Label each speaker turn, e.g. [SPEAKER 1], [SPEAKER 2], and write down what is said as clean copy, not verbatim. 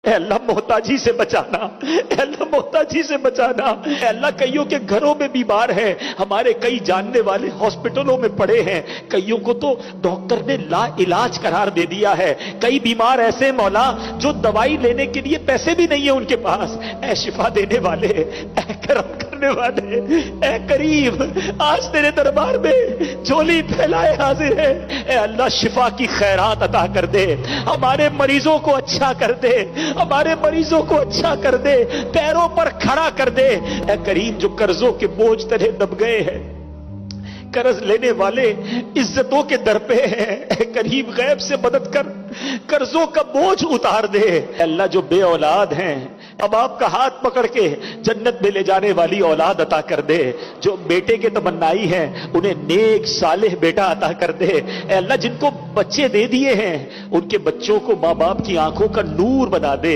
[SPEAKER 1] اے اللہ محتاجی سے بچانا، اے اللہ محتاجی سے بچانا، اے اللہ کئیوں کے گھروں میں بیمار ہیں، ہمارے کئی جاننے والے ہاسپٹلوں میں پڑے ہیں، کئیوں کو تو ڈاکٹر نے لا علاج قرار دے دیا ہے، کئی بیمار ایسے مولا جو دوائی لینے کے لیے پیسے بھی نہیں ہیں ان کے پاس، اے شفا دینے والے، اے کرم کرنے والے، اے کریم، آج تیرے دربار میں جھولی پھیلائے حاضر ہے، اے اللہ شفا کی خیرات عطا کر دے، ہمارے مریضوں کو اچھا کر دے، ہمارے مریضوں کو اچھا کر دے، پیروں پر کھڑا کر دے، اے کریم جو قرضوں کے بوجھ تلے دب گئے ہیں، قرض لینے والے عزتوں کے در پہ ہیں، اے کریم غیب سے مدد کر، قرضوں کا بوجھ اتار دے، اے اللہ جو بے اولاد ہیں اب آپ کا ہاتھ پکڑ کے جنت میں لے جانے والی اولاد عطا کر دے، جو بیٹے کے تمنائی ہیں انہیں نیک صالح بیٹا عطا کر دے، اے اللہ جن کو بچے دے دیے ہیں ان کے بچوں کو ماں باپ کی آنکھوں کا نور بنا دے۔